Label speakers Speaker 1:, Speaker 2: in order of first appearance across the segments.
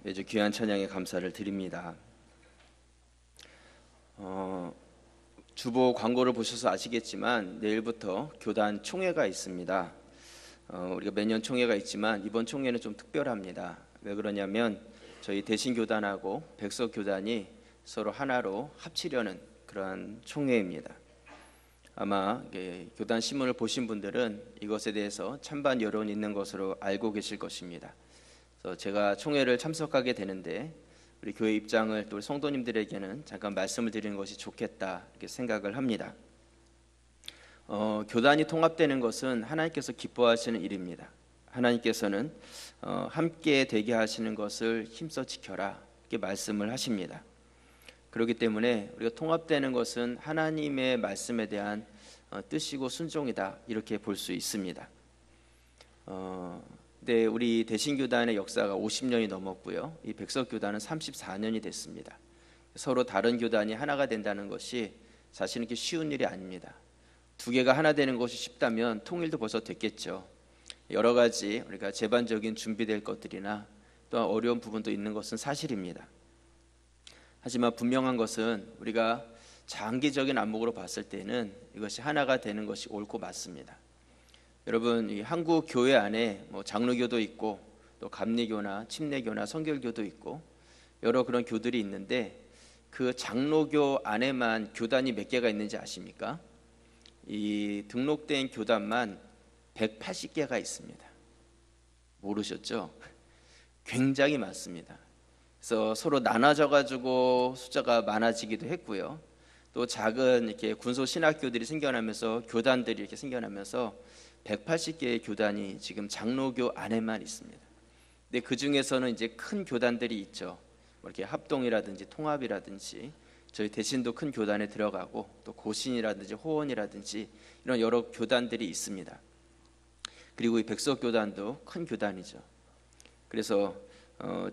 Speaker 1: 매주 귀한 찬양에 감사를 드립니다. 주보 광고를 보셔서 아시겠지만 내일부터 교단 총회가 있습니다. 우리가 매년 총회가 있지만 이번 총회는 좀 특별합니다. 왜 그러냐면 저희 대신교단하고 백석교단이 서로 하나로 합치려는 그러한 총회입니다. 아마 교단 신문을 보신 분들은 이것에 대해서 찬반 여론이 있는 것으로 알고 계실 것입니다. 그래서 제가 총회를 참석하게 되는데 우리 교회 입장을 또 성도님들에게는 잠깐 말씀을 드리는 것이 좋겠다 이렇게 생각을 합니다. 교단이 통합되는 것은 하나님께서 기뻐하시는 일입니다. 하나님께서는 함께 되게 하시는 것을 힘써 지켜라 이렇게 말씀을 하십니다. 그렇기 때문에 우리가 통합되는 것은 하나님의 말씀에 대한 뜻이고 순종이다 이렇게 볼 수 있습니다. 네, 우리 대신교단의 역사가 50년이 넘었고요. 이 백석교단은 34년이 됐습니다. 서로 다른 교단이 하나가 된다는 것이 사실 이렇게 쉬운 일이 아닙니다. 두 개가 하나 되는 것이 쉽다면 통일도 벌써 됐겠죠. 여러 가지 우리가 제반적인 준비될 것들이나 또한 어려운 부분도 있는 것은 사실입니다. 하지만 분명한 것은 우리가 장기적인 안목으로 봤을 때는 이것이 하나가 되는 것이 옳고 맞습니다. 여러분, 이 한국 교회 안에 장로교도 있고 또 감리교나 침례교나 성결교도 있고 여러 그런 교들이 있는데 그 장로교 안에만 교단이 몇 개가 있는지 아십니까? 이 등록된 교단만 180개가 있습니다. 모르셨죠? 굉장히 많습니다. 그래서 서로 나눠져 가지고 숫자가 많아지기도 했고요. 또 작은 이렇게 군소 신학교들이 생겨나면서 교단들이 이렇게 생겨나면서 180개의 교단이 지금 장로교 안에만 있습니다. 근데 그 중에서는 이제 큰 교단들이 있죠. 이렇게 합동이라든지 통합이라든지 저희 대신도 큰 교단에 들어가고 또 고신이라든지 호원이라든지 이런 여러 교단들이 있습니다. 그리고 이 백석교단도 큰 교단이죠. 그래서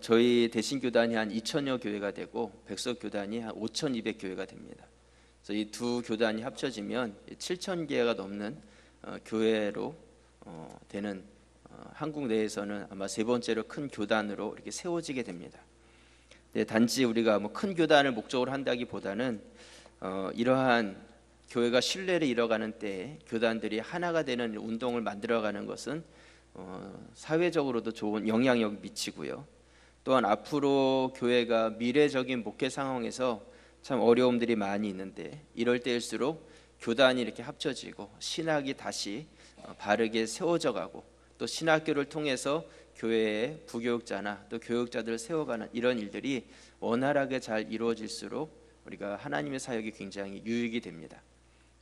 Speaker 1: 저희 대신교단이 한 2,000여 교회가 되고 백석교단이 한 5,200교회가 됩니다. 그래서 이 두 교단이 합쳐지면 7,000개가 넘는 교회로 되는 한국 내에서는 아마 세 번째로 큰 교단으로 이렇게 세워지게 됩니다. 네, 단지 우리가 큰 교단을 목적으로 한다기보다는 이러한 교회가 신뢰를 잃어가는 때에 교단들이 하나가 되는 운동을 만들어가는 것은 사회적으로도 좋은 영향력을 미치고요. 또한 앞으로 교회가 미래적인 목회 상황에서 참 어려움들이 많이 있는데 이럴 때일수록 교단이 이렇게 합쳐지고 신학이 다시 바르게 세워져 가고 또 신학교를 통해서 교회의 부교육자나 또 교육자들을 세워가는 이런 일들이 원활하게 잘 이루어질수록 우리가 하나님의 사역이 굉장히 유익이 됩니다.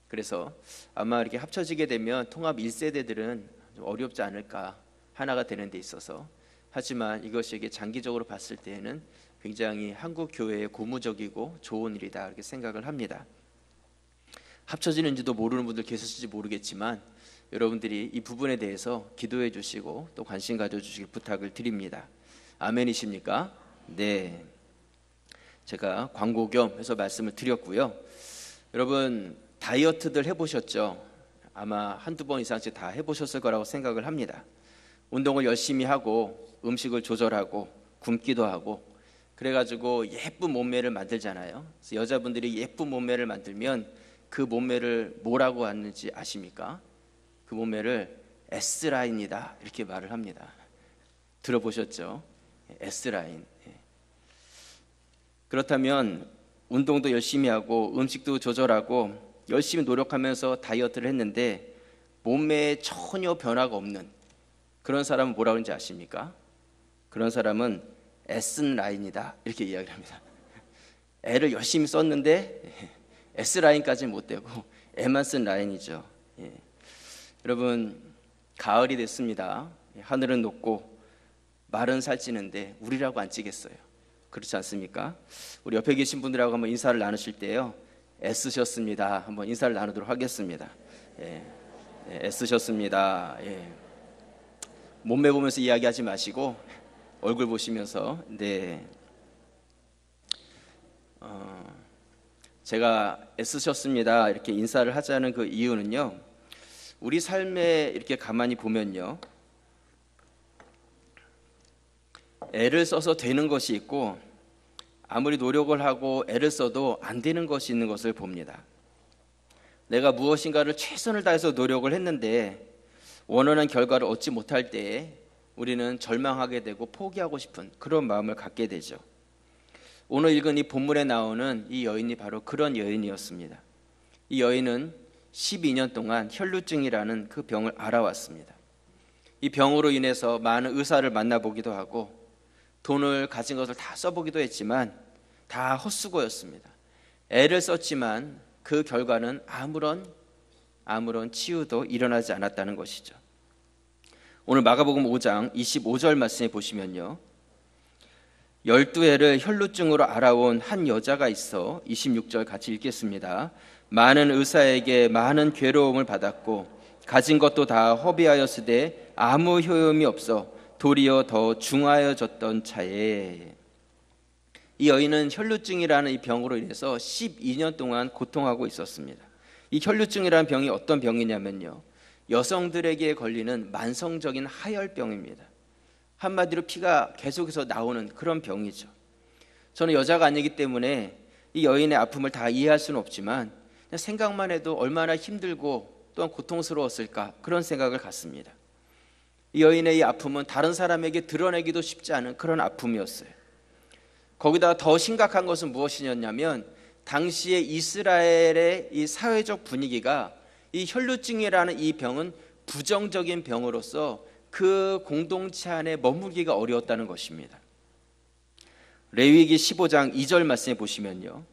Speaker 1: 그래서 아마 이렇게 합쳐지게 되면 통합 1세대들은 좀 어렵지 않을까 하나가 되는 데 있어서. 하지만 이것이 장기적으로 봤을 때에는 굉장히 한국 교회의 고무적이고 좋은 일이다 이렇게 생각을 합니다. 합쳐지는지도 모르는 분들 계실지 모르겠지만 여러분들이 이 부분에 대해서 기도해 주시고 또 관심 가져주시길 부탁을 드립니다. 아멘이십니까? 네, 제가 광고 겸 해서 말씀을 드렸고요. 여러분 다이어트들 해보셨죠? 아마 한두 번 이상씩 다 해보셨을 거라고 생각을 합니다. 운동을 열심히 하고 음식을 조절하고 굶기도 하고 그래가지고 예쁜 몸매를 만들잖아요. 그래서 여자분들이 예쁜 몸매를 만들면 그 몸매를 뭐라고 하는지 아십니까? 그 몸매를 S라인이다 이렇게 말을 합니다. 들어보셨죠? S라인. 그렇다면 운동도 열심히 하고 음식도 조절하고 열심히 노력하면서 다이어트를 했는데 몸매에 전혀 변화가 없는 그런 사람은 뭐라고 하는지 아십니까? 그런 사람은 S라인이다 이렇게 이야기를 합니다. L을 열심히 썼는데 S라인까지는 못 되고 M만 쓴 라인이죠. 여러분 가을이 됐습니다. 하늘은 높고 말은 살찌는데 우리라고 안 찌겠어요? 그렇지 않습니까? 우리 옆에 계신 분들하고 한번 인사를 나누실 때요, 애쓰셨습니다 한번 인사를 나누도록 하겠습니다. 애쓰셨습니다. 몸매 보면서 이야기하지 마시고 얼굴 보시면서. 네, 제가 애쓰셨습니다 이렇게 인사를 하자는 그 이유는요, 우리 삶에 이렇게 가만히 보면요, 애를 써서 되는 것이 있고 아무리 노력을 하고 애를 써도 안 되는 것이 있는 것을 봅니다. 내가 무엇인가를 최선을 다해서 노력을 했는데 원하는 결과를 얻지 못할 때에 우리는 절망하게 되고 포기하고 싶은 그런 마음을 갖게 되죠. 오늘 읽은 이 본문에 나오는 이 여인이 바로 그런 여인이었습니다. 이 여인은 12년 동안 혈루증이라는 그 병을 앓아왔습니다. 이 병으로 인해서 많은 의사를 만나보기도 하고 돈을 가진 것을 다 써보기도 했지만 다 헛수고였습니다. 애를 썼지만 그 결과는 아무런 치유도 일어나지 않았다는 것이죠. 오늘 마가복음 5장 25절 말씀에 보시면요, 12해를 혈루증으로 앓아온 한 여자가 있어 26절 같이 읽겠습니다. 많은 의사에게 많은 괴로움을 받았고 가진 것도 다 허비하였으되 아무 효용이 없어 도리어 더 중하여졌던 차에. 이 여인은 혈루증이라는 이 병으로 인해서 12년 동안 고통하고 있었습니다. 이 혈루증이라는 병이 어떤 병이냐면요, 여성들에게 걸리는 만성적인 하혈병입니다. 한마디로 피가 계속해서 나오는 그런 병이죠. 저는 여자가 아니기 때문에 이 여인의 아픔을 다 이해할 수는 없지만 그냥 생각만 해도 얼마나 힘들고 또한 고통스러웠을까 그런 생각을 갖습니다. 이 여인의 이 아픔은 다른 사람에게 드러내기도 쉽지 않은 그런 아픔이었어요. 거기다 더 심각한 것은 무엇이었냐면 당시에 이스라엘의 이 사회적 분위기가 이 혈루증이라는 이 병은 부정적인 병으로서 그 공동체 안에 머물기가 어려웠다는 것입니다. 레위기 15장 2절 말씀에 보시면요,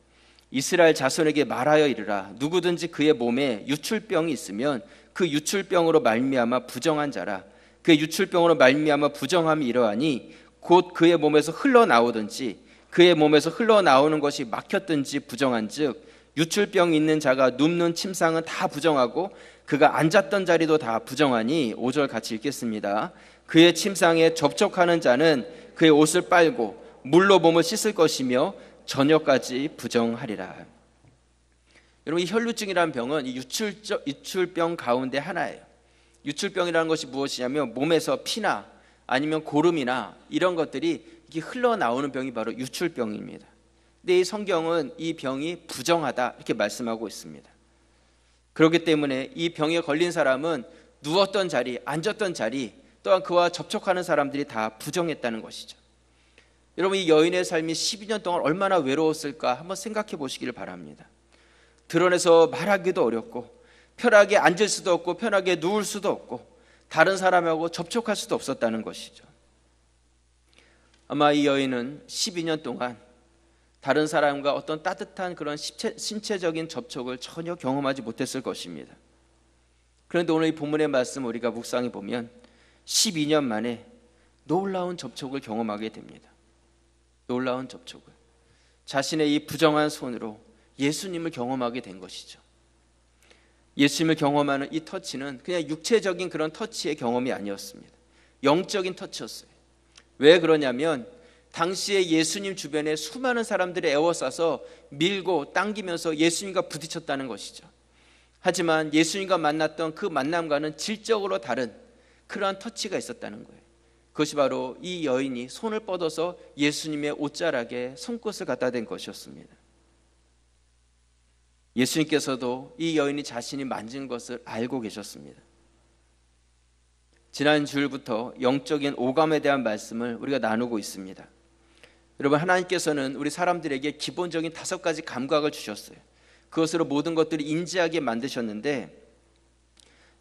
Speaker 1: 이스라엘 자손에게 말하여 이르라. 누구든지 그의 몸에 유출병이 있으면 그 유출병으로 말미암아 부정한 자라. 그의 유출병으로 말미암아 부정함이 이러하니 곧 그의 몸에서 흘러나오든지 그의 몸에서 흘러나오는 것이 막혔든지 부정한즉 유출병이 있는 자가 눕는 침상은 다 부정하고 그가 앉았던 자리도 다 부정하니 5절 같이 읽겠습니다. 그의 침상에 접촉하는 자는 그의 옷을 빨고 물로 몸을 씻을 것이며 저녁까지 부정하리라. 여러분, 이 혈루증이라는 병은 이 유출병 가운데 하나예요. 유출병이라는 것이 무엇이냐면 몸에서 피나 아니면 고름이나 이런 것들이 이렇게 흘러나오는 병이 바로 유출병입니다. 근데 이 성경은 이 병이 부정하다 이렇게 말씀하고 있습니다. 그렇기 때문에 이 병에 걸린 사람은 누웠던 자리, 앉았던 자리, 또한 그와 접촉하는 사람들이 다 부정했다는 것이죠. 여러분, 이 여인의 삶이 12년 동안 얼마나 외로웠을까 한번 생각해 보시기를 바랍니다. 드러내서 말하기도 어렵고 편하게 앉을 수도 없고 편하게 누울 수도 없고 다른 사람하고 접촉할 수도 없었다는 것이죠. 아마 이 여인은 12년 동안 다른 사람과 어떤 따뜻한 그런 신체적인 접촉을 전혀 경험하지 못했을 것입니다. 그런데 오늘 이 본문의 말씀 우리가 묵상해 보면 12년 만에 놀라운 접촉을 경험하게 됩니다. 놀라운 접촉을, 자신의 이 부정한 손으로 예수님을 경험하게 된 것이죠. 예수님을 경험하는 이 터치는 그냥 육체적인 그런 터치의 경험이 아니었습니다. 영적인 터치였어요. 왜 그러냐면 당시에 예수님 주변에 수많은 사람들이 에워싸서 밀고 당기면서 예수님과 부딪혔다는 것이죠. 하지만 예수님과 만났던 그 만남과는 질적으로 다른 그러한 터치가 있었다는 거예요. 그것이 바로 이 여인이 손을 뻗어서 예수님의 옷자락에 손끝을 갖다 댄 것이었습니다. 예수님께서도 이 여인이 자신이 만진 것을 알고 계셨습니다. 지난 주일부터 영적인 오감에 대한 말씀을 우리가 나누고 있습니다. 여러분, 하나님께서는 우리 사람들에게 기본적인 5가지 감각을 주셨어요. 그것으로 모든 것들을 인지하게 만드셨는데,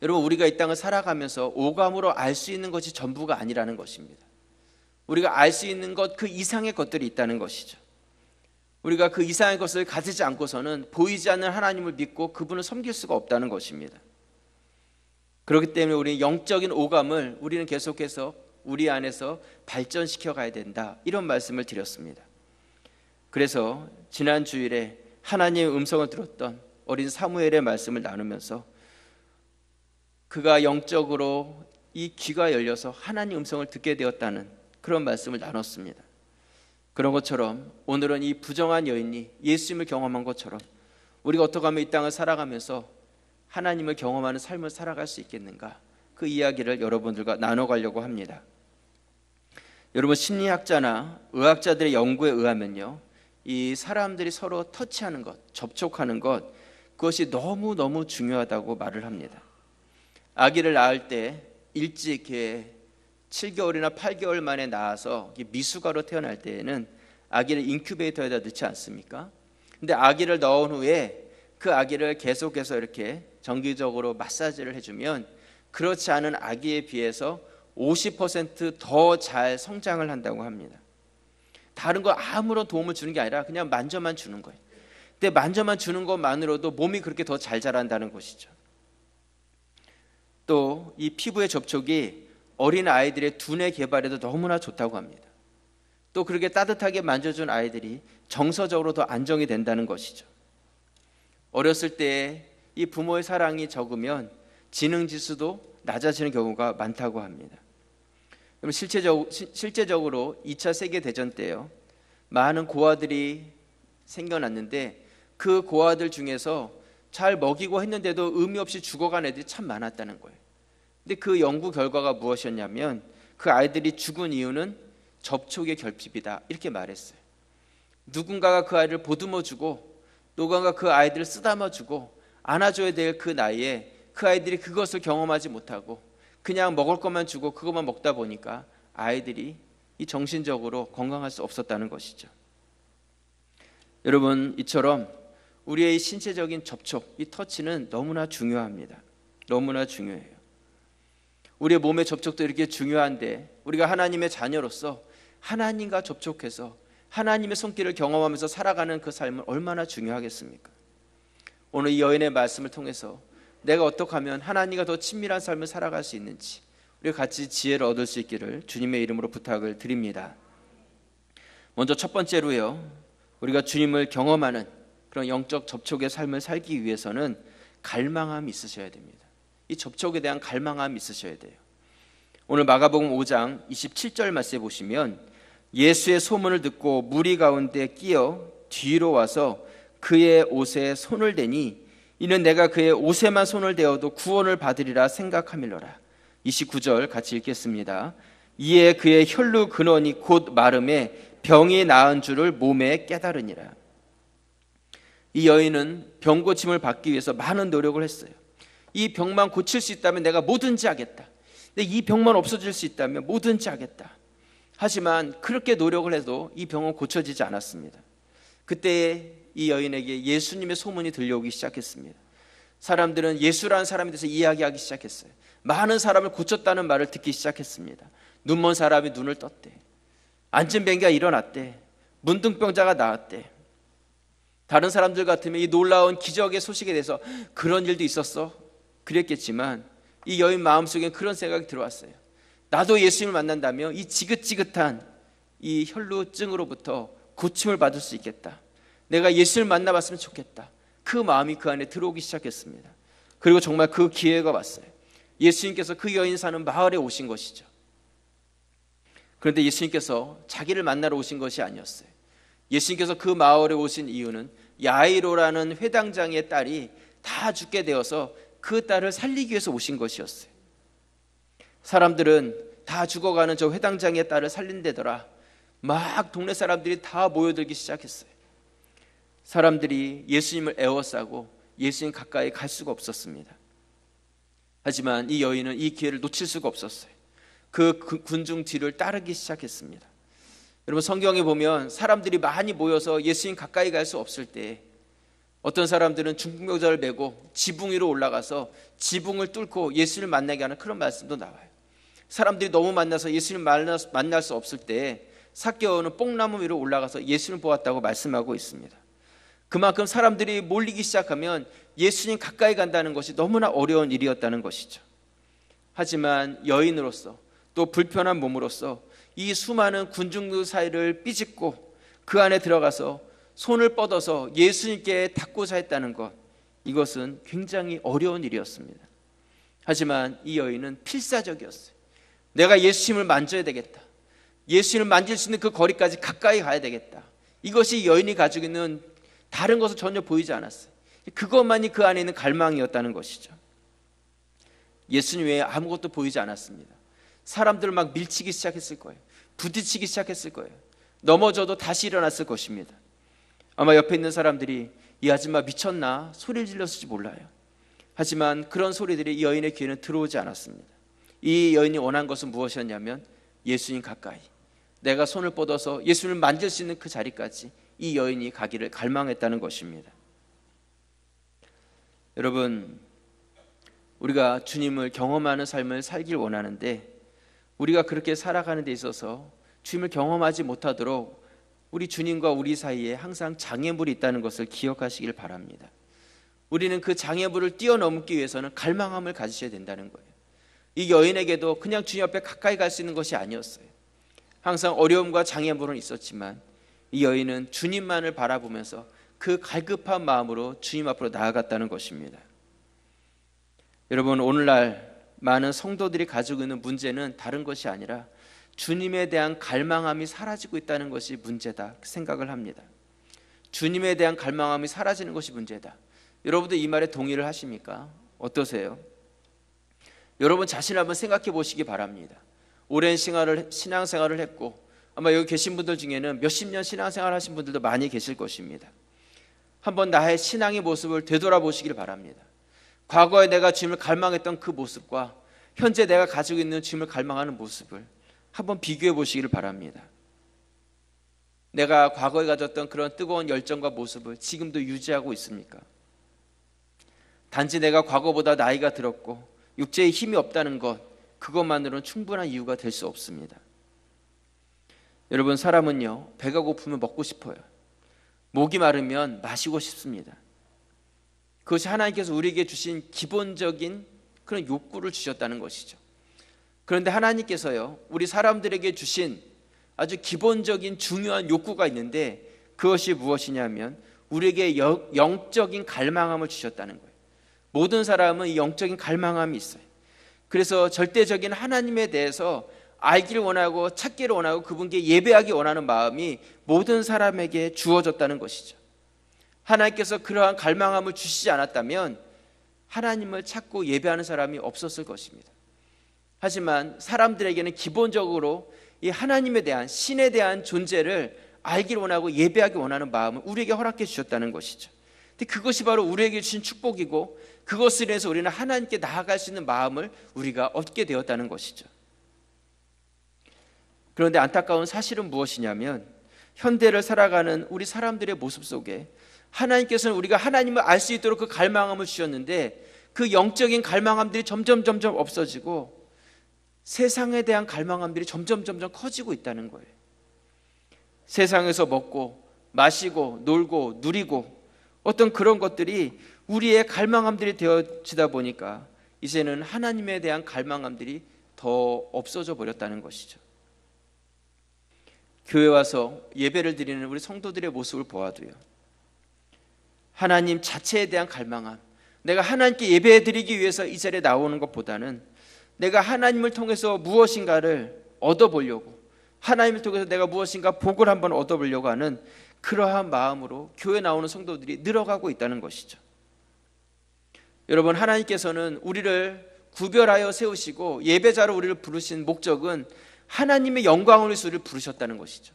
Speaker 1: 여러분, 우리가 이 땅을 살아가면서 오감으로 알 수 있는 것이 전부가 아니라는 것입니다. 우리가 알 수 있는 것 그 이상의 것들이 있다는 것이죠. 우리가 그 이상의 것을 가지지 않고서는 보이지 않는 하나님을 믿고 그분을 섬길 수가 없다는 것입니다. 그렇기 때문에 우리 영적인 오감을 우리는 계속해서 우리 안에서 발전시켜 가야 된다, 이런 말씀을 드렸습니다. 그래서 지난 주일에 하나님의 음성을 들었던 어린 사무엘의 말씀을 나누면서 그가 영적으로 이 귀가 열려서 하나님 음성을 듣게 되었다는 그런 말씀을 나눴습니다. 그런 것처럼 오늘은 이 부정한 여인이 예수님을 경험한 것처럼 우리가 어떻게 하면 이 땅을 살아가면서 하나님을 경험하는 삶을 살아갈 수 있겠는가, 그 이야기를 여러분들과 나눠가려고 합니다. 여러분, 심리학자나 의학자들의 연구에 의하면요, 이 사람들이 서로 터치하는 것, 접촉하는 것, 그것이 너무너무 중요하다고 말을 합니다. 아기를 낳을 때 일찍 이렇게 7개월이나 8개월 만에 낳아서 미숙아로 태어날 때에는 아기를 인큐베이터에다 넣지 않습니까? 근데 아기를 넣은 후에 그 아기를 계속해서 이렇게 정기적으로 마사지를 해주면 그렇지 않은 아기에 비해서 50% 더 잘 성장을 한다고 합니다. 다른 거 아무런 도움을 주는 게 아니라 그냥 만져만 주는 거예요. 근데 만져만 주는 것만으로도 몸이 그렇게 더 잘 자란다는 것이죠. 또 이 피부의 접촉이 어린 아이들의 두뇌 개발에도 너무나 좋다고 합니다. 또 그렇게 따뜻하게 만져준 아이들이 정서적으로 더 안정이 된다는 것이죠. 어렸을 때 이 부모의 사랑이 적으면 지능 지수도 낮아지는 경우가 많다고 합니다. 실제적으로 2차 세계대전 때요, 많은 고아들이 생겨났는데 그 고아들 중에서 잘 먹이고 했는데도 의미 없이 죽어간 애들이 참 많았다는 거예요. 근데 그 연구 결과가 무엇이었냐면 그 아이들이 죽은 이유는 접촉의 결핍이다, 이렇게 말했어요. 누군가가 그 아이를 보듬어주고 누군가 그 아이들을 쓰다마주고 안아줘야 될 그 나이에 그 아이들이 그것을 경험하지 못하고 그냥 먹을 것만 주고 그것만 먹다 보니까 아이들이 이 정신적으로 건강할 수 없었다는 것이죠. 여러분, 이처럼 우리의 신체적인 접촉, 이 터치는 너무나 중요합니다. 너무나 중요해요. 우리의 몸의 접촉도 이렇게 중요한데 우리가 하나님의 자녀로서 하나님과 접촉해서 하나님의 손길을 경험하면서 살아가는 그 삶은 얼마나 중요하겠습니까? 오늘 이 여인의 말씀을 통해서 내가 어떻게 하면 하나님과 더 친밀한 삶을 살아갈 수 있는지 우리가 같이 지혜를 얻을 수 있기를 주님의 이름으로 부탁을 드립니다. 먼저 첫 번째로요, 우리가 주님을 경험하는 그런 영적 접촉의 삶을 살기 위해서는 갈망함이 있으셔야 됩니다. 이 접촉에 대한 갈망함이 있으셔야 돼요. 오늘 마가복음 5장 27절 말씀에 보시면 예수의 소문을 듣고 무리 가운데 끼어 뒤로 와서 그의 옷에 손을 대니 이는 내가 그의 옷에만 손을 대어도 구원을 받으리라 생각함일러라. 29절 같이 읽겠습니다. 이에 그의 혈루 근원이 곧 마름에 병이 나은 줄을 몸에 깨달으니라. 이 여인은 병 고침을 받기 위해서 많은 노력을 했어요. 이 병만 고칠 수 있다면 내가 뭐든지 하겠다. 근데 이 병만 없어질 수 있다면 뭐든지 하겠다. 하지만 그렇게 노력을 해도 이 병은 고쳐지지 않았습니다. 그때 이 여인에게 예수님의 소문이 들려오기 시작했습니다. 사람들은 예수라는 사람에 대해서 이야기하기 시작했어요. 많은 사람을 고쳤다는 말을 듣기 시작했습니다. 눈먼 사람이 눈을 떴대. 앉은 뱅이가 일어났대. 문둥병자가 나았대. 다른 사람들 같으면 이 놀라운 기적의 소식에 대해서 그런 일도 있었어? 그랬겠지만 이 여인 마음속에 그런 생각이 들어왔어요. 나도 예수님을 만난다면 이 지긋지긋한 이 혈루증으로부터 고침을 받을 수 있겠다. 내가 예수를 만나봤으면 좋겠다. 그 마음이 그 안에 들어오기 시작했습니다. 그리고 정말 그 기회가 왔어요. 예수님께서 그 여인 사는 마을에 오신 것이죠. 그런데 예수님께서 자기를 만나러 오신 것이 아니었어요. 예수님께서 그 마을에 오신 이유는 야이로라는 회당장의 딸이 다 죽게 되어서 그 딸을 살리기 위해서 오신 것이었어요. 사람들은 다 죽어가는 저 회당장의 딸을 살린다더라. 막 동네 사람들이 다 모여들기 시작했어요. 사람들이 예수님을 애워싸고 예수님 가까이 갈 수가 없었습니다. 하지만 이 여인은 이 기회를 놓칠 수가 없었어요. 그 군중 뒤를 따르기 시작했습니다. 여러분, 성경에 보면 사람들이 많이 모여서 예수님 가까이 갈 수 없을 때 어떤 사람들은 중풍병자를 메고 지붕 위로 올라가서 지붕을 뚫고 예수님을 만나게 하는 그런 말씀도 나와요. 사람들이 너무 많아서 예수님을 만날 수 없을 때 삭개오는 뽕나무 위로 올라가서 예수님을 보았다고 말씀하고 있습니다. 그만큼 사람들이 몰리기 시작하면 예수님 가까이 간다는 것이 너무나 어려운 일이었다는 것이죠. 하지만 여인으로서 또 불편한 몸으로서 이 수많은 군중들 사이를 삐집고 그 안에 들어가서 손을 뻗어서 예수님께 닿고자 했다는 것, 이것은 굉장히 어려운 일이었습니다. 하지만 이 여인은 필사적이었어요. 내가 예수님을 만져야 되겠다. 예수님을 만질 수 있는 그 거리까지 가까이 가야 되겠다. 이것이 여인이 가지고 있는, 다른 것은 전혀 보이지 않았어요. 그것만이 그 안에 있는 갈망이었다는 것이죠. 예수님 외에 아무것도 보이지 않았습니다. 사람들을 막 밀치기 시작했을 거예요. 부딪히기 시작했을 거예요. 넘어져도 다시 일어났을 것입니다. 아마 옆에 있는 사람들이 이 아줌마 미쳤나 소리를 질렀을지 몰라요. 하지만 그런 소리들이 이 여인의 귀에는 들어오지 않았습니다. 이 여인이 원한 것은 무엇이었냐면 예수님 가까이, 내가 손을 뻗어서 예수님을 만질 수 있는 그 자리까지 이 여인이 가기를 갈망했다는 것입니다. 여러분, 우리가 주님을 경험하는 삶을 살길 원하는데 우리가 그렇게 살아가는 데 있어서 주님을 경험하지 못하도록 우리 주님과 우리 사이에 항상 장애물이 있다는 것을 기억하시길 바랍니다. 우리는 그 장애물을 뛰어넘기 위해서는 갈망함을 가지셔야 된다는 거예요. 이 여인에게도 그냥 주님 앞에 가까이 갈 수 있는 것이 아니었어요. 항상 어려움과 장애물은 있었지만 이 여인은 주님만을 바라보면서 그 갈급한 마음으로 주님 앞으로 나아갔다는 것입니다. 여러분, 오늘날 많은 성도들이 가지고 있는 문제는 다른 것이 아니라 주님에 대한 갈망함이 사라지고 있다는 것이 문제다 생각을 합니다. 주님에 대한 갈망함이 사라지는 것이 문제다. 여러분들 이 말에 동의를 하십니까? 어떠세요? 여러분 자신을 한번 생각해 보시기 바랍니다. 오랜 신앙생활을 했고 아마 여기 계신 분들 중에는 몇십 년 신앙생활 하신 분들도 많이 계실 것입니다. 한번 나의 신앙의 모습을 되돌아보시길 바랍니다. 과거에 내가 주님을 갈망했던 그 모습과 현재 내가 가지고 있는 주님을 갈망하는 모습을 한번 비교해 보시기를 바랍니다. 내가 과거에 가졌던 그런 뜨거운 열정과 모습을 지금도 유지하고 있습니까? 단지 내가 과거보다 나이가 들었고 육체에 힘이 없다는 것, 그것만으로는 충분한 이유가 될 수 없습니다. 여러분, 사람은요, 배가 고프면 먹고 싶어요. 목이 마르면 마시고 싶습니다. 그것이 하나님께서 우리에게 주신 기본적인 그런 욕구를 주셨다는 것이죠. 그런데 하나님께서요, 우리 사람들에게 주신 아주 기본적인 중요한 욕구가 있는데 그것이 무엇이냐면 우리에게 영적인 갈망함을 주셨다는 거예요. 모든 사람은 이 영적인 갈망함이 있어요. 그래서 절대적인 하나님에 대해서 알기를 원하고 찾기를 원하고 그분께 예배하기 원하는 마음이 모든 사람에게 주어졌다는 것이죠. 하나님께서 그러한 갈망함을 주시지 않았다면 하나님을 찾고 예배하는 사람이 없었을 것입니다. 하지만 사람들에게는 기본적으로 이 하나님에 대한, 신에 대한 존재를 알기를 원하고 예배하기 원하는 마음을 우리에게 허락해 주셨다는 것이죠. 근데 그것이 바로 우리에게 주신 축복이고 그것을 위해서 우리는 하나님께 나아갈 수 있는 마음을 우리가 얻게 되었다는 것이죠. 그런데 안타까운 사실은 무엇이냐면 현대를 살아가는 우리 사람들의 모습 속에 하나님께서는 우리가 하나님을 알 수 있도록 그 갈망함을 주셨는데 그 영적인 갈망함들이 점점 없어지고 세상에 대한 갈망함들이 점점 커지고 있다는 거예요. 세상에서 먹고 마시고 놀고 누리고 어떤 그런 것들이 우리의 갈망함들이 되어지다 보니까 이제는 하나님에 대한 갈망함들이 더 없어져 버렸다는 것이죠. 교회 와서 예배를 드리는 우리 성도들의 모습을 보아도요, 하나님 자체에 대한 갈망함, 내가 하나님께 예배 드리기 위해서 이 자리에 나오는 것보다는 내가 하나님을 통해서 무엇인가를 얻어보려고, 하나님을 통해서 내가 무엇인가 복을 한번 얻어보려고 하는 그러한 마음으로 교회 나오는 성도들이 늘어가고 있다는 것이죠. 여러분, 하나님께서는 우리를 구별하여 세우시고 예배자로 우리를 부르신 목적은 하나님의 영광을 위해서 우리를 부르셨다는 것이죠.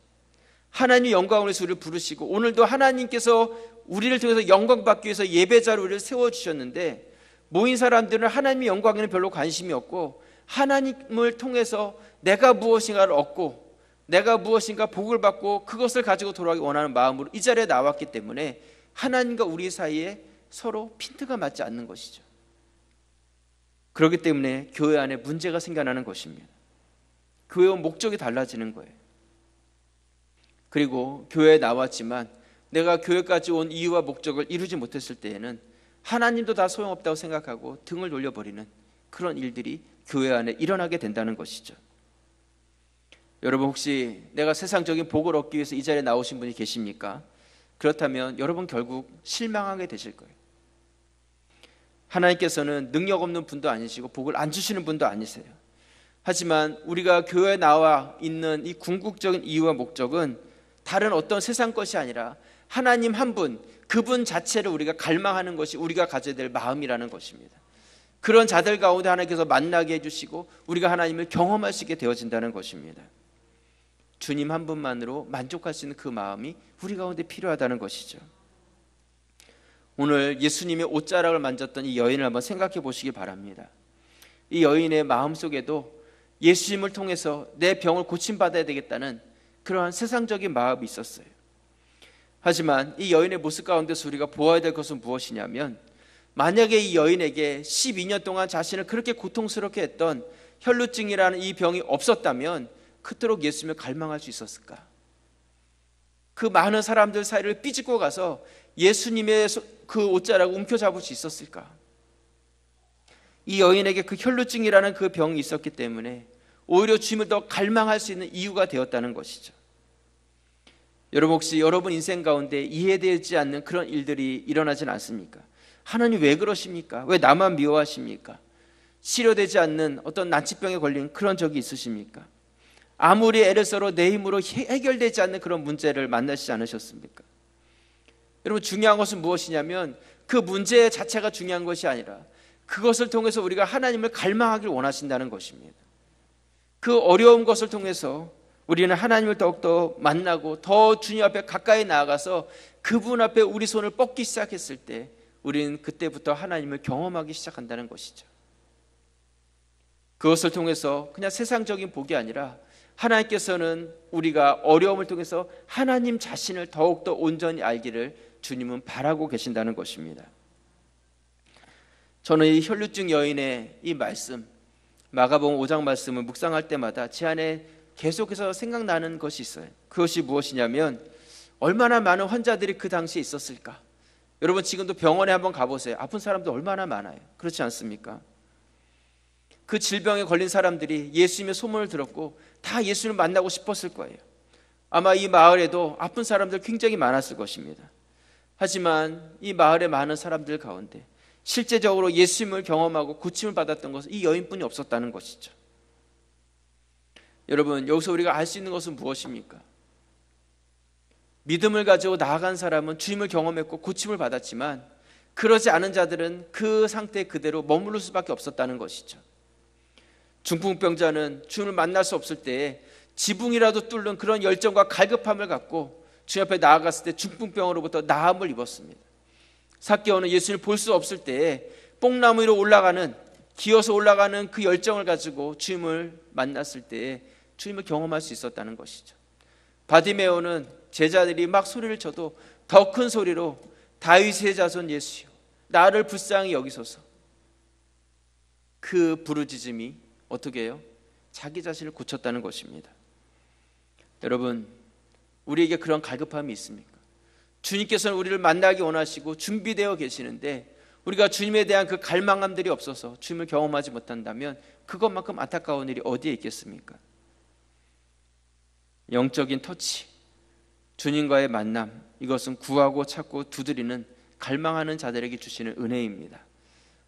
Speaker 1: 하나님의 영광을 위해서 우리를 부르시고 오늘도 하나님께서 우리를 통해서 영광 받기 위해서 예배자로 우리를 세워주셨는데 모인 사람들은 하나님의 영광에는 별로 관심이 없고 하나님을 통해서 내가 무엇인가를 얻고 내가 무엇인가 복을 받고 그것을 가지고 돌아가기 원하는 마음으로 이 자리에 나왔기 때문에 하나님과 우리 사이에 서로 핀트가 맞지 않는 것이죠. 그렇기 때문에 교회 안에 문제가 생겨나는 것입니다. 교회의 목적이 달라지는 거예요. 그리고 교회에 나왔지만 내가 교회까지 온 이유와 목적을 이루지 못했을 때에는 하나님도 다 소용없다고 생각하고 등을 돌려버리는 그런 일들이 교회 안에 일어나게 된다는 것이죠. 여러분, 혹시 내가 세상적인 복을 얻기 위해서 이 자리에 나오신 분이 계십니까? 그렇다면 여러분 결국 실망하게 되실 거예요. 하나님께서는 능력 없는 분도 아니시고 복을 안 주시는 분도 아니세요. 하지만 우리가 교회에 나와 있는 이 궁극적인 이유와 목적은 다른 어떤 세상 것이 아니라 하나님 한 분, 그분 자체를 우리가 갈망하는 것이 우리가 가져야 될 마음이라는 것입니다. 그런 자들 가운데 하나님께서 만나게 해주시고 우리가 하나님을 경험할 수 있게 되어진다는 것입니다. 주님 한 분만으로 만족할 수 있는 그 마음이 우리 가운데 필요하다는 것이죠. 오늘 예수님의 옷자락을 만졌던 이 여인을 한번 생각해 보시기 바랍니다. 이 여인의 마음속에도 예수님을 통해서 내 병을 고침받아야 되겠다는 그러한 세상적인 마음이 있었어요. 하지만 이 여인의 모습 가운데서 우리가 보아야 될 것은 무엇이냐면, 만약에 이 여인에게 12년 동안 자신을 그렇게 고통스럽게 했던 혈루증이라는 이 병이 없었다면 그토록 예수님을 갈망할 수 있었을까? 그 많은 사람들 사이를 삐집고 가서 예수님의 그 옷자락을 움켜잡을 수 있었을까? 이 여인에게 그 혈루증이라는 그 병이 있었기 때문에 오히려 주님을 더 갈망할 수 있는 이유가 되었다는 것이죠. 여러분, 혹시 여러분 인생 가운데 이해되지 않는 그런 일들이 일어나진 않습니까? 하나님 왜 그러십니까? 왜 나만 미워하십니까? 치료되지 않는 어떤 난치병에 걸린 그런 적이 있으십니까? 아무리 애를 써도 내 힘으로 해결되지 않는 그런 문제를 만나시지 않으셨습니까? 여러분, 중요한 것은 무엇이냐면 그 문제 자체가 중요한 것이 아니라 그것을 통해서 우리가 하나님을 갈망하길 원하신다는 것입니다. 그 어려운 것을 통해서 우리는 하나님을 더욱더 만나고 더 주님 앞에 가까이 나아가서 그분 앞에 우리 손을 뻗기 시작했을 때 우리는 그때부터 하나님을 경험하기 시작한다는 것이죠. 그것을 통해서 그냥 세상적인 복이 아니라 하나님께서는 우리가 어려움을 통해서 하나님 자신을 더욱더 온전히 알기를 주님은 바라고 계신다는 것입니다. 저는 이 혈루증 여인의 이 말씀, 마가복음 5장 말씀을 묵상할 때마다 제 안에 계속해서 생각나는 것이 있어요. 그것이 무엇이냐면, 얼마나 많은 환자들이 그 당시에 있었을까? 여러분, 지금도 병원에 한번 가보세요. 아픈 사람도 얼마나 많아요. 그렇지 않습니까? 그 질병에 걸린 사람들이 예수님의 소문을 들었고 다 예수님을 만나고 싶었을 거예요. 아마 이 마을에도 아픈 사람들 굉장히 많았을 것입니다. 하지만 이 마을의 많은 사람들 가운데 실제적으로 예수님을 경험하고 고침을 받았던 것은 이 여인뿐이 없었다는 것이죠. 여러분, 여기서 우리가 알 수 있는 것은 무엇입니까? 믿음을 가지고 나아간 사람은 주님을 경험했고 고침을 받았지만 그러지 않은 자들은 그 상태 그대로 머무를 수밖에 없었다는 것이죠. 중풍병자는 주님을 만날 수 없을 때에 지붕이라도 뚫는 그런 열정과 갈급함을 갖고 주님 앞에 나아갔을 때 중풍병으로부터 나음을 입었습니다. 삭개오는 예수님을 볼 수 없을 때에 뽕나무 위로 올라가는, 기어서 올라가는 그 열정을 가지고 주님을 만났을 때에 주님을 경험할 수 있었다는 것이죠. 바디메오는 제자들이 막 소리를 쳐도 더 큰 소리로 다윗의 자손 예수여 나를 불쌍히 여기소서, 그 부르짖음이 어떻게 해요? 자기 자신을 고쳤다는 것입니다. 여러분, 우리에게 그런 갈급함이 있습니까? 주님께서는 우리를 만나기 원하시고 준비되어 계시는데 우리가 주님에 대한 그 갈망함들이 없어서 주님을 경험하지 못한다면 그것만큼 안타까운 일이 어디에 있겠습니까? 영적인 터치, 주님과의 만남, 이것은 구하고 찾고 두드리는, 갈망하는 자들에게 주시는 은혜입니다.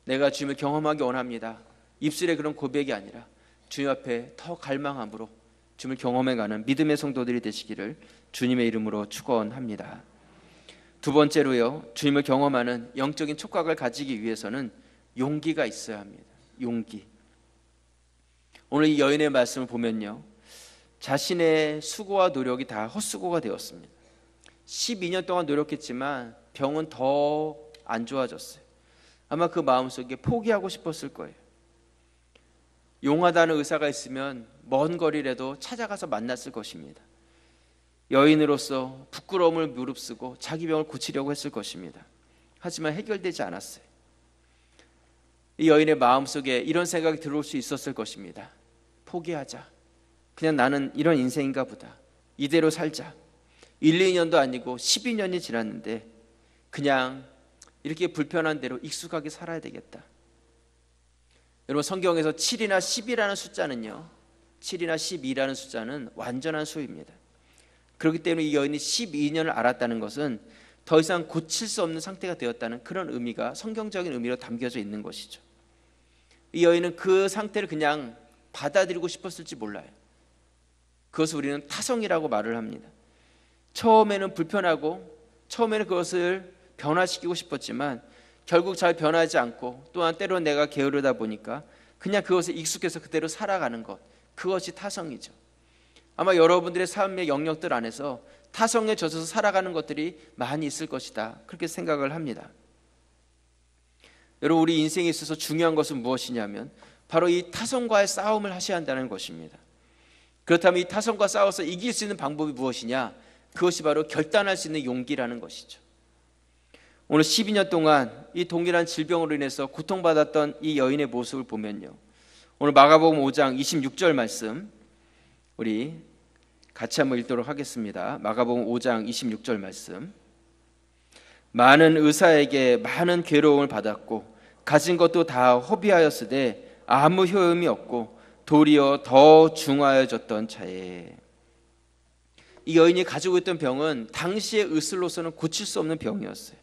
Speaker 1: 내가 주님을 경험하기 원합니다. 입술의 그런 고백이 아니라 주님 앞에 더 갈망함으로 주님을 경험해가는 믿음의 성도들이 되시기를 주님의 이름으로 축원합니다. 두 번째로요, 주님을 경험하는 영적인 촉각을 가지기 위해서는 용기가 있어야 합니다. 용기. 오늘 이 여인의 말씀을 보면요, 자신의 수고와 노력이 다 헛수고가 되었습니다. 12년 동안 노력했지만 병은 더 안 좋아졌어요. 아마 그 마음속에 포기하고 싶었을 거예요. 용하다는 의사가 있으면 먼 거리라도 찾아가서 만났을 것입니다. 여인으로서 부끄러움을 무릅쓰고 자기 병을 고치려고 했을 것입니다. 하지만 해결되지 않았어요. 이 여인의 마음속에 이런 생각이 들어올 수 있었을 것입니다. 포기하자. 그냥 나는 이런 인생인가 보다. 이대로 살자. 1, 2년도 아니고 12년이 지났는데 그냥 이렇게 불편한 대로 익숙하게 살아야 되겠다. 여러분, 성경에서 7이나 10이라는 숫자는요, 7이나 12라는 숫자는 완전한 수입니다. 그렇기 때문에 이 여인이 12년을 알았다는 것은 더 이상 고칠 수 없는 상태가 되었다는 그런 의미가 성경적인 의미로 담겨져 있는 것이죠. 이 여인은 그 상태를 그냥 받아들이고 싶었을지 몰라요. 그것을 우리는 타성이라고 말을 합니다. 처음에는 불편하고 처음에는 그것을 변화시키고 싶었지만 결국 잘 변하지 않고 또한 때로 내가 게으르다 보니까 그냥 그것에 익숙해서 그대로 살아가는 것, 그것이 타성이죠. 아마 여러분들의 삶의 영역들 안에서 타성에 젖어서 살아가는 것들이 많이 있을 것이다, 그렇게 생각을 합니다. 여러분, 우리 인생에 있어서 중요한 것은 무엇이냐면 바로 이 타성과의 싸움을 하셔야 한다는 것입니다. 그렇다면 이 타성과 싸워서 이길 수 있는 방법이 무엇이냐? 그것이 바로 결단할 수 있는 용기라는 것이죠. 오늘 12년 동안 이 동일한 질병으로 인해서 고통받았던 이 여인의 모습을 보면요, 오늘 마가복음 5장 26절 말씀 우리 같이 한번 읽도록 하겠습니다. 마가복음 5장 26절 말씀. 많은 의사에게 많은 괴로움을 받았고 가진 것도 다 허비하였으되 아무 효험이 없고 도리어 더 중하여졌던 차에. 이 여인이 가지고 있던 병은 당시의 의술로서는 고칠 수 없는 병이었어요.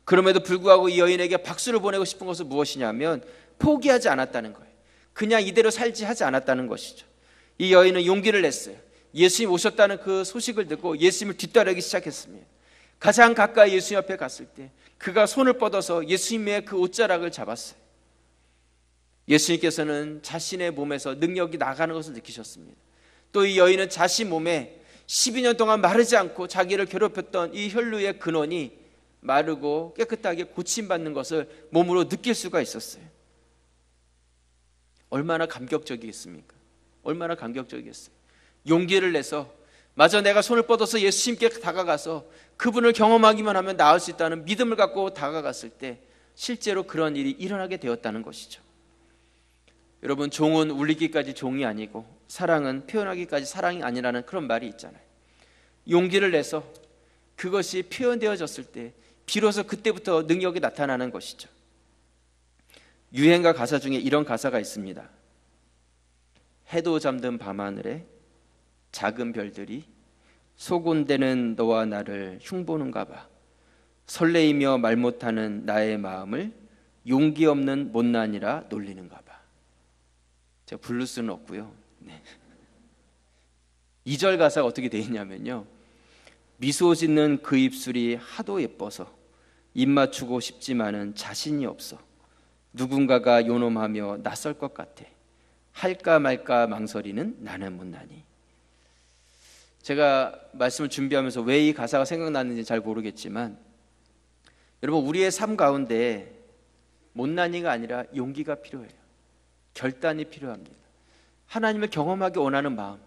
Speaker 1: 그럼에도 불구하고 이 여인에게 박수를 보내고 싶은 것은 무엇이냐면 포기하지 않았다는 거예요. 그냥 이대로 살지 하지 않았다는 것이죠. 이 여인은 용기를 냈어요. 예수님 오셨다는 그 소식을 듣고 예수님을 뒤따르기 시작했습니다. 가장 가까이 예수님 앞에 갔을 때 그가 손을 뻗어서 예수님의 그 옷자락을 잡았어요. 예수님께서는 자신의 몸에서 능력이 나가는 것을 느끼셨습니다. 또 이 여인은 자신 몸에 12년 동안 마르지 않고 자기를 괴롭혔던 이 혈루의 근원이 마르고 깨끗하게 고침받는 것을 몸으로 느낄 수가 있었어요. 얼마나 감격적이겠습니까? 얼마나 감격적이겠어요. 용기를 내서 마저 내가 손을 뻗어서 예수님께 다가가서 그분을 경험하기만 하면 나을 수 있다는 믿음을 갖고 다가갔을 때 실제로 그런 일이 일어나게 되었다는 것이죠. 여러분, 종은 울리기까지 종이 아니고 사랑은 표현하기까지 사랑이 아니라는 그런 말이 있잖아요. 용기를 내서 그것이 표현되어졌을 때 비로소 그때부터 능력이 나타나는 것이죠. 유행가 가사 중에 이런 가사가 있습니다. 해도 잠든 밤하늘에 작은 별들이 소곤대는 너와 나를 흉보는가 봐. 설레이며 말 못하는 나의 마음을 용기 없는 못난이라 놀리는가 봐. 제가 부를 수는 없고요. 네. 2절 가사가 어떻게 되어 있냐면요, 미소 짓는 그 입술이 하도 예뻐서 입 맞추고 싶지만은 자신이 없어. 누군가가 요놈하며 낯설 것 같아. 할까 말까 망설이는 나는 못나니. 제가 말씀을 준비하면서 왜 이 가사가 생각났는지 잘 모르겠지만 여러분, 우리의 삶 가운데 못난이가 아니라 용기가 필요해요. 결단이 필요합니다. 하나님을 경험하기 원하는 마음,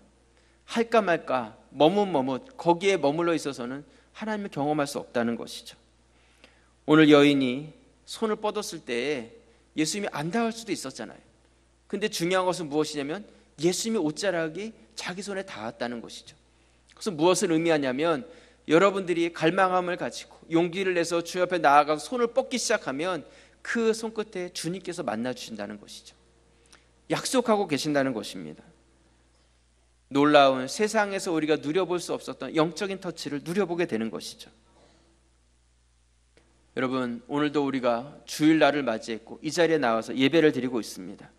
Speaker 1: 할까 말까 머뭇머뭇 거기에 머물러 있어서는 하나님을 경험할 수 없다는 것이죠. 오늘 여인이 손을 뻗었을 때에 예수님이 안 닿을 수도 있었잖아요. 근데 중요한 것은 무엇이냐면 예수님의 옷자락이 자기 손에 닿았다는 것이죠. 그래서 무엇을 의미하냐면 여러분들이 갈망함을 가지고 용기를 내서 주님 앞에 나아가서 손을 뻗기 시작하면 그 손끝에 주님께서 만나 주신다는 것이죠. 약속하고 계신다는 것입니다. 놀라운, 세상에서 우리가 누려볼 수 없었던 영적인 터치를 누려보게 되는 것이죠. 여러분, 오늘도 우리가 주일날을 맞이했고 이 자리에 나와서 예배를 드리고 있습니다.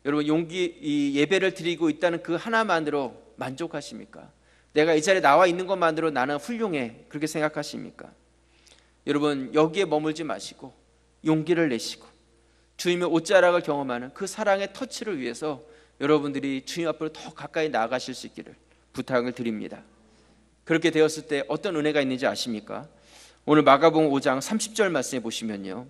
Speaker 1: 여러분, 이 예배를 드리고 있다는 그 하나만으로 만족하십니까? 내가 이 자리에 나와 있는 것만으로 나는 훌륭해, 그렇게 생각하십니까? 여러분, 여기에 머물지 마시고 용기를 내시고 주님의 옷자락을 경험하는 그 사랑의 터치를 위해서 여러분들이 주님 앞으로 더 가까이 나아가실 수 있기를 부탁을 드립니다. 그렇게 되었을 때 어떤 은혜가 있는지 아십니까? 오늘 마가복음 5장 30절 말씀에 보시면요,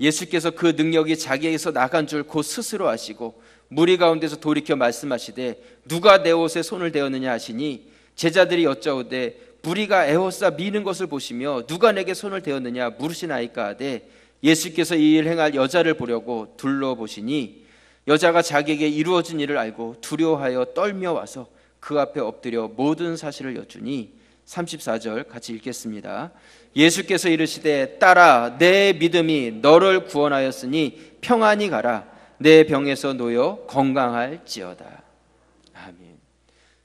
Speaker 1: 예수께서 그 능력이 자기에게서 나간 줄 곧 스스로 아시고 무리 가운데서 돌이켜 말씀하시되 누가 내 옷에 손을 대었느냐 하시니 제자들이 여짜오되 무리가 에워싸 미는 것을 보시며 누가 내게 손을 대었느냐 물으시나이까 하되 예수께서 이 일 행할 여자를 보려고 둘러보시니 여자가 자기에게 이루어진 일을 알고 두려워하여 떨며 와서 그 앞에 엎드려 모든 사실을 여쭈니 34절 같이 읽겠습니다. 예수께서 이르시되 딸아, 내 믿음이 너를 구원하였으니 평안히 가라. 내 병에서 놓여 건강할지어다. 아멘.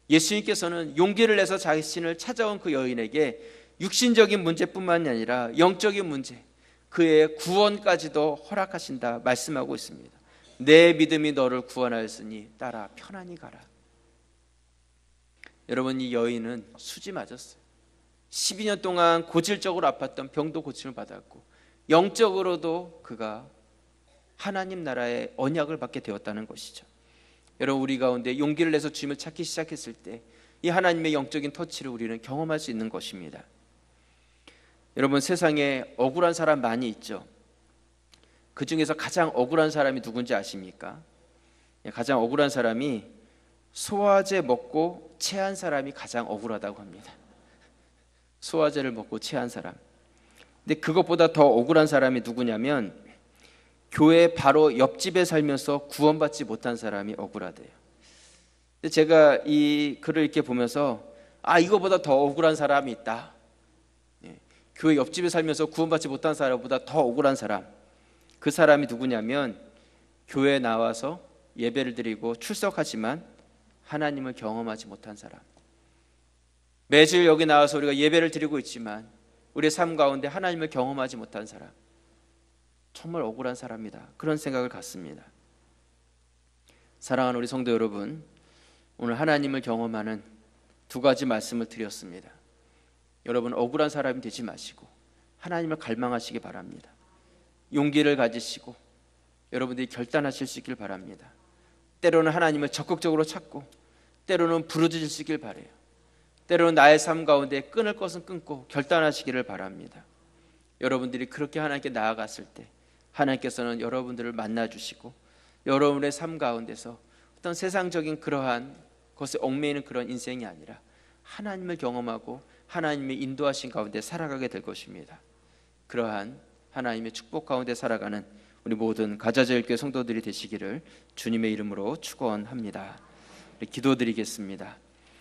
Speaker 1: 예수님께서는 용기를 내서 자신을 찾아온 그 여인에게 육신적인 문제뿐만이 아니라 영적인 문제, 그의 구원까지도 허락하신다 말씀하고 있습니다. 내 믿음이 너를 구원하였으니 딸아, 편안히 가라. 여러분, 이 여인은 수지 맞았어요. 12년 동안 고질적으로 아팠던 병도 고침을 받았고 영적으로도 그가 하나님 나라의 언약을 받게 되었다는 것이죠. 여러분, 우리 가운데 용기를 내서 주님을 찾기 시작했을 때 이 하나님의 영적인 터치를 우리는 경험할 수 있는 것입니다. 여러분, 세상에 억울한 사람 많이 있죠. 그 중에서 가장 억울한 사람이 누군지 아십니까? 가장 억울한 사람이 소화제 먹고 체한 사람이 가장 억울하다고 합니다. 소화제를 먹고 체한 사람. 근데 그것보다 더 억울한 사람이 누구냐면 교회 바로 옆집에 살면서 구원받지 못한 사람이 억울하대요. 근데 제가 이 글을 이렇게 보면서 이거보다 더 억울한 사람이 있다. 교회 옆집에 살면서 구원받지 못한 사람보다 더 억울한 사람. 그 사람이 누구냐면 교회에 나와서 예배를 드리고 출석하지만 하나님을 경험하지 못한 사람. 매주일 여기 나와서 우리가 예배를 드리고 있지만 우리의 삶 가운데 하나님을 경험하지 못한 사람. 정말 억울한 사람이다. 그런 생각을 갖습니다. 사랑하는 우리 성도 여러분, 오늘 하나님을 경험하는 두 가지 말씀을 드렸습니다. 여러분, 억울한 사람이 되지 마시고 하나님을 갈망하시기 바랍니다. 용기를 가지시고 여러분들이 결단하실 수 있길 바랍니다. 때로는 하나님을 적극적으로 찾고 때로는 부르짖을 수 있길 바라요. 때로는 나의 삶 가운데 끊을 것은 끊고 결단하시기를 바랍니다. 여러분들이 그렇게 하나님께 나아갔을 때 하나님께서는 여러분들을 만나주시고 여러분의 삶 가운데서 어떤 세상적인 그러한 것에 얽매이는 그런 인생이 아니라 하나님을 경험하고 하나님의 인도하신 가운데 살아가게 될 것입니다. 그러한 하나님의 축복 가운데 살아가는 우리 모든 가자제일교회 성도들이 되시기를 주님의 이름으로 축원합니다. 기도드리겠습니다.